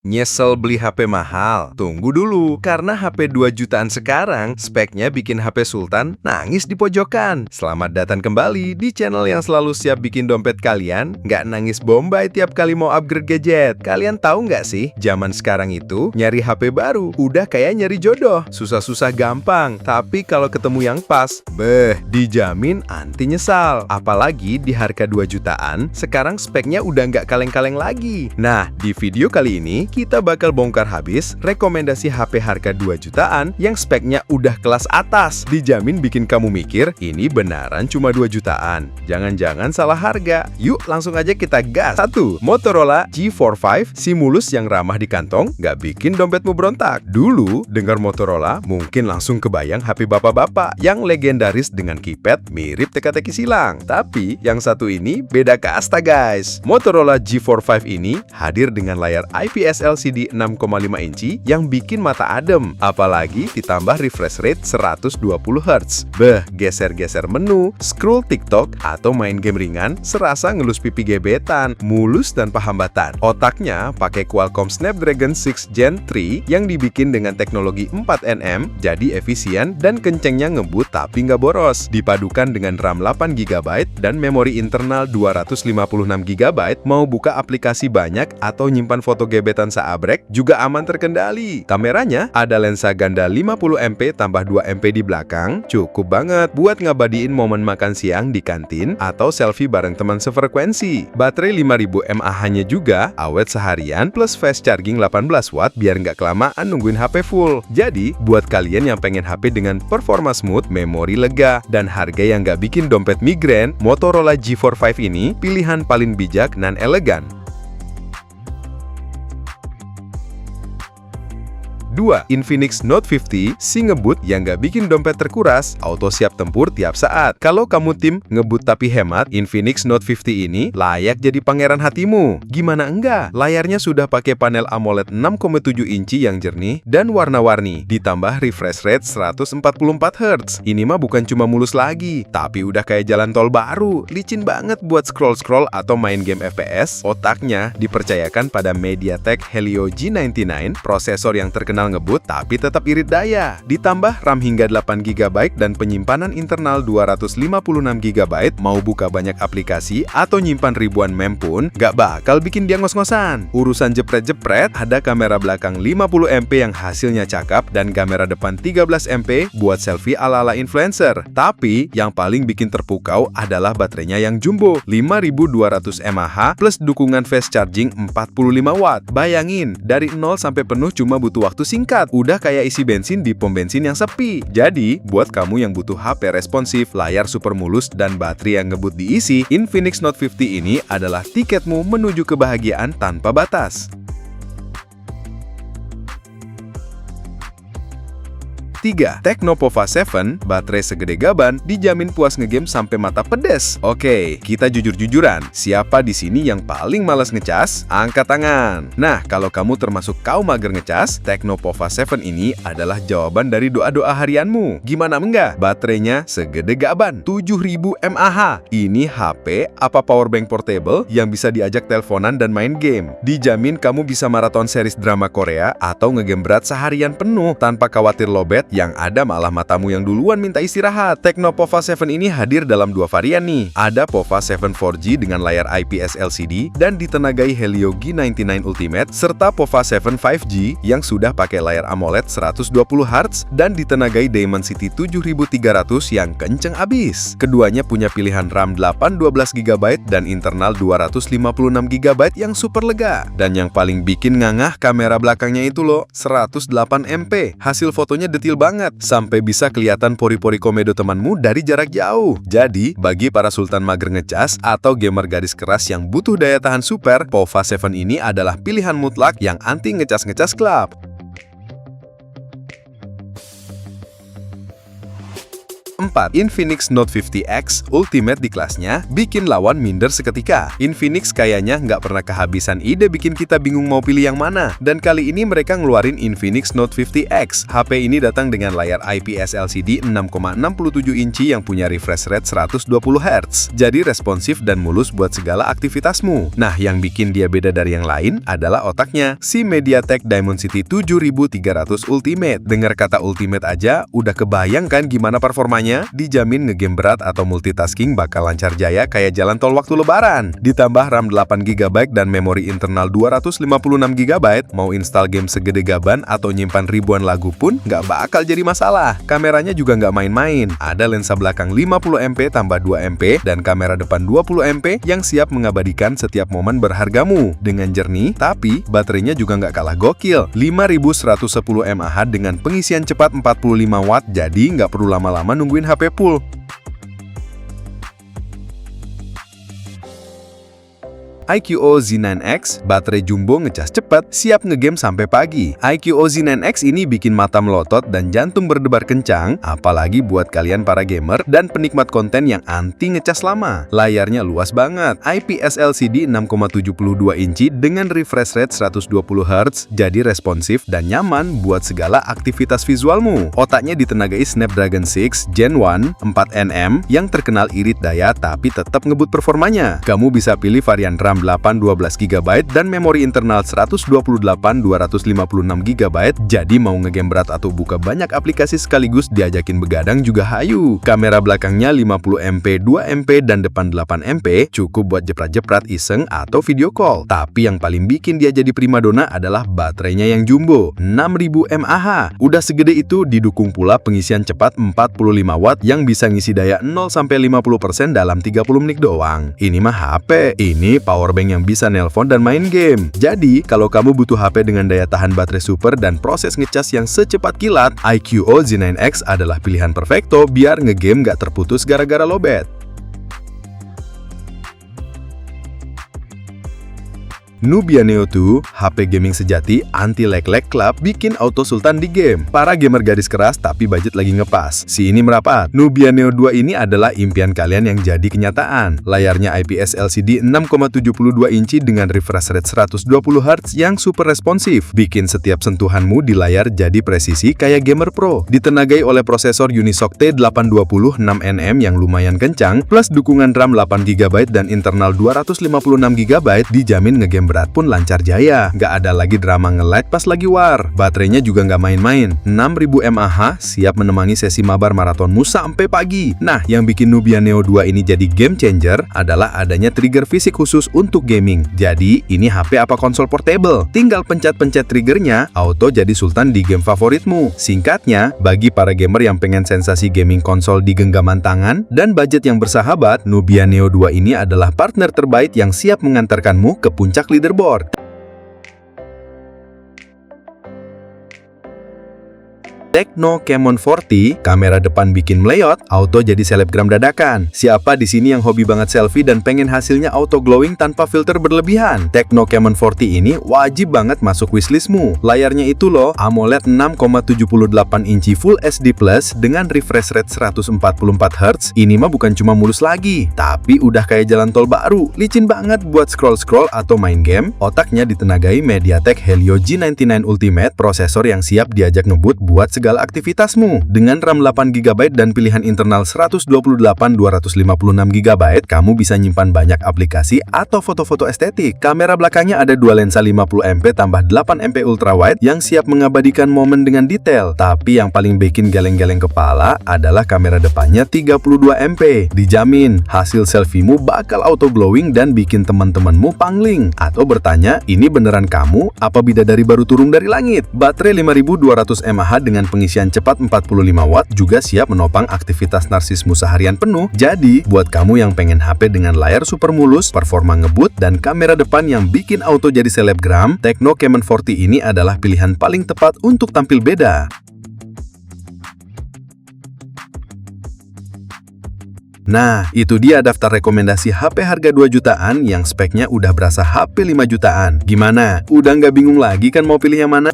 Nyesel beli HP mahal? Tunggu dulu, karena HP 2 jutaan sekarang speknya bikin HP Sultan nangis di pojokan. Selamat datang kembali di channel yang selalu siap bikin dompet kalian nggak nangis bombay tiap kali mau upgrade gadget. Kalian tahu nggak sih, zaman sekarang itu nyari HP baru udah kayak nyari jodoh. Susah-susah gampang, tapi kalau ketemu yang pas, dijamin anti nyesal. Apalagi di harga 2 jutaan, sekarang speknya udah nggak kaleng-kaleng lagi. Nah, di video kali ini kita bakal bongkar habis rekomendasi HP harga 2 jutaan yang speknya udah kelas atas. Dijamin bikin kamu mikir, ini benaran cuma 2 jutaan. Jangan-jangan salah harga. Yuk langsung aja kita gas. 1. Motorola G45, si mulus yang ramah di kantong, nggak bikin dompetmu berontak. Dulu, dengar Motorola, mungkin langsung kebayang HP bapak-bapak yang legendaris dengan keypad mirip teka-teki silang. Tapi, yang satu ini beda kasta guys. Motorola G45 ini hadir dengan layar IPS LCD 6,5 inci yang bikin mata adem, apalagi ditambah refresh rate 120 Hz. Geser-geser menu, scroll TikTok, atau main game ringan serasa ngelus pipi gebetan, mulus tanpa hambatan. Otaknya pakai Qualcomm Snapdragon 6 Gen 3 yang dibikin dengan teknologi 4nm, jadi efisien dan kencengnya ngebut tapi nggak boros. Dipadukan dengan RAM 8GB dan memori internal 256GB, mau buka aplikasi banyak atau nyimpan foto gebetan seabrek juga aman terkendali. Kameranya ada lensa ganda 50MP tambah 2MP di belakang, cukup banget buat ngabadiin momen makan siang di kantin atau selfie bareng teman sefrekuensi. Baterai 5000 mAh-nya juga awet seharian plus fast charging 18 watt biar nggak kelamaan nungguin HP full. Jadi, buat kalian yang pengen HP dengan performa smooth, memori lega, dan harga yang nggak bikin dompet migrain, Motorola G45 ini pilihan paling bijak dan elegan. 2. Infinix Note 50, si ngebut yang nggak bikin dompet terkuras, auto siap tempur tiap saat. Kalau kamu tim ngebut tapi hemat, Infinix Note 50 ini layak jadi pangeran hatimu. Gimana enggak? Layarnya sudah pakai panel AMOLED 6,7 inci yang jernih dan warna-warni, ditambah refresh rate 144 Hz. Ini mah bukan cuma mulus lagi, tapi udah kayak jalan tol baru, licin banget buat scroll-scroll atau main game FPS. Otaknya dipercayakan pada MediaTek Helio G99, prosesor yang terkenal ngebut tapi tetap irit daya. Ditambah RAM hingga 8GB dan penyimpanan internal 256GB, mau buka banyak aplikasi atau nyimpan ribuan meme pun gak bakal bikin dia ngos-ngosan. Urusan jepret-jepret, ada kamera belakang 50MP yang hasilnya cakep dan kamera depan 13MP buat selfie ala-ala influencer. Tapi yang paling bikin terpukau adalah baterainya yang jumbo 5200 mAh plus dukungan fast charging 45 watt. Bayangin, dari 0 sampai penuh cuma butuh waktu singkat, udah kayak isi bensin di pom bensin yang sepi. Jadi, buat kamu yang butuh HP responsif, layar super mulus, dan baterai yang ngebut diisi, Infinix Note 50 ini adalah tiketmu menuju kebahagiaan tanpa batas. 3. Tecno Pova 7, baterai segede gaban, dijamin puas ngegame sampai mata pedes. Oke, kita jujur-jujuran. Siapa di sini yang paling malas ngecas? Angkat tangan. Nah, kalau kamu termasuk kaum mager ngecas, Tecno Pova 7 ini adalah jawaban dari doa-doa harianmu. Gimana enggak? Baterainya segede gaban, 7000 mAh. Ini HP apa powerbank portable yang bisa diajak teleponan dan main game. Dijamin kamu bisa maraton series drama Korea atau ngegame berat seharian penuh tanpa khawatir lowbat, yang ada malah matamu yang duluan minta istirahat. Tecno Pova 7 ini hadir dalam 2 varian nih. Ada Pova 7 4G dengan layar IPS LCD dan ditenagai Helio G99 Ultimate, serta Pova 7 5G yang sudah pakai layar AMOLED 120 Hz dan ditenagai Dimensity 7300 yang kenceng abis. Keduanya punya pilihan RAM 812GB dan internal 256GB yang super lega. Dan yang paling bikin ngangah kamera belakangnya itu loh, 108MP. Hasil fotonya detil banget, sampai bisa kelihatan pori-pori komedo temanmu dari jarak jauh. Jadi, bagi para sultan mager ngecas atau gamer garis keras yang butuh daya tahan super, Pova 7 ini adalah pilihan mutlak yang anti ngecas-ngecas club. 4. Infinix Note 50X Ultimate di kelasnya bikin lawan minder seketika. Infinix kayaknya nggak pernah kehabisan ide bikin kita bingung mau pilih yang mana. Dan kali ini mereka ngeluarin Infinix Note 50X. HP ini datang dengan layar IPS LCD 6,67 inci yang punya refresh rate 120 Hz. Jadi responsif dan mulus buat segala aktivitasmu. Nah, yang bikin dia beda dari yang lain adalah otaknya, si MediaTek Dimensity 7300 Ultimate. Dengar kata Ultimate aja, udah kebayang kan gimana performanya? Dijamin ngegame berat atau multitasking bakal lancar jaya kayak jalan tol waktu lebaran. Ditambah RAM 8GB dan memori internal 256GB, mau install game segede gaban atau nyimpan ribuan lagu pun nggak bakal jadi masalah. Kameranya juga nggak main-main. Ada lensa belakang 50MP tambah 2MP dan kamera depan 20MP yang siap mengabadikan setiap momen berhargamu. Dengan jernih, tapi baterainya juga nggak kalah gokil. 5110 mAh dengan pengisian cepat 45 watt, jadi nggak perlu lama-lama nungguin HP full. iQOO Z9X, baterai jumbo ngecas cepat, siap ngegame sampai pagi. iQOO Z9X ini bikin mata melotot dan jantung berdebar kencang, apalagi buat kalian para gamer dan penikmat konten yang anti ngecas lama. Layarnya luas banget, IPS LCD 6,72 inci dengan refresh rate 120 Hz, jadi responsif dan nyaman buat segala aktivitas visualmu. Otaknya ditenagai Snapdragon 6 Gen 1 4nm yang terkenal irit daya tapi tetap ngebut performanya. Kamu bisa pilih varian RAM 8 12GB dan memori internal 128-256GB, jadi mau ngegame berat atau buka banyak aplikasi sekaligus diajakin begadang juga hayu. Kamera belakangnya 50MP 2MP dan depan 8MP, cukup buat jeprat-jeprat iseng atau video call. Tapi yang paling bikin dia jadi primadona adalah baterainya yang jumbo 6000 mAh. Udah segede itu didukung pula pengisian cepat 45 watt yang bisa ngisi daya 0-50% dalam 30 menit doang. Ini mah HP, ini powerbank yang bisa nelpon dan main game. Jadi, kalau kamu butuh HP dengan daya tahan baterai super dan proses ngecas yang secepat kilat, iQOO Z9X adalah pilihan perfecto biar ngegame gak terputus gara-gara lowbat. Nubia Neo 2, HP gaming sejati anti lag-lag club bikin auto sultan di game. Para gamer garis keras tapi budget lagi ngepas. Si ini merapat. Nubia Neo 2 ini adalah impian kalian yang jadi kenyataan. Layarnya IPS LCD 6,72 inci dengan refresh rate 120 Hz yang super responsif. Bikin setiap sentuhanmu di layar jadi presisi kayak gamer pro. Ditenagai oleh prosesor Unisoc T820 6nm yang lumayan kencang, plus dukungan RAM 8GB dan internal 256GB, dijamin ngegame berat pun lancar jaya. Nggak ada lagi drama nge-lag pas lagi war. Baterainya juga nggak main-main, 6000 mAh, siap menemani sesi mabar maratonmu sampai pagi. Nah, yang bikin Nubia Neo 2 ini jadi game changer adalah adanya trigger fisik khusus untuk gaming. Jadi, ini HP apa konsol portable. Tinggal pencet-pencet triggernya, auto jadi sultan di game favoritmu. Singkatnya, bagi para gamer yang pengen sensasi gaming konsol di genggaman tangan dan budget yang bersahabat, Nubia Neo 2 ini adalah partner terbaik yang siap mengantarkanmu ke puncak leaderboard. Tecno Camon 40, kamera depan bikin meleot, auto jadi selebgram dadakan. Siapa di sini yang hobi banget selfie dan pengen hasilnya auto glowing tanpa filter berlebihan? Tecno Camon 40 ini wajib banget masuk wishlistmu. Layarnya itu loh, AMOLED 6,78 inci Full HD Plus dengan refresh rate 144 Hz. Ini mah bukan cuma mulus lagi, tapi udah kayak jalan tol baru. Licin banget buat scroll-scroll atau main game. Otaknya ditenagai MediaTek Helio G99 Ultimate, prosesor yang siap diajak ngebut buat segala aktivitasmu. Dengan RAM 8GB dan pilihan internal 128-256GB, kamu bisa nyimpan banyak aplikasi atau foto-foto estetik. Kamera belakangnya ada dua lensa 50MP tambah 8MP ultrawide yang siap mengabadikan momen dengan detail. Tapi yang paling bikin geleng-geleng kepala adalah kamera depannya 32MP. Dijamin, hasil selfiemu bakal auto glowing dan bikin teman-temanmu pangling. Atau bertanya, ini beneran kamu apa bidadari baru turun dari langit? Baterai 5200 mAh dengan pengisian cepat 45 watt juga siap menopang aktivitas narsismu seharian penuh. Jadi, buat kamu yang pengen HP dengan layar super mulus, performa ngebut, dan kamera depan yang bikin auto jadi selebgram, Tecno Camon 40 ini adalah pilihan paling tepat untuk tampil beda. Nah, itu dia daftar rekomendasi HP harga 2 jutaan yang speknya udah berasa HP 5 jutaan. Gimana? Udah nggak bingung lagi kan mau pilih yang mana?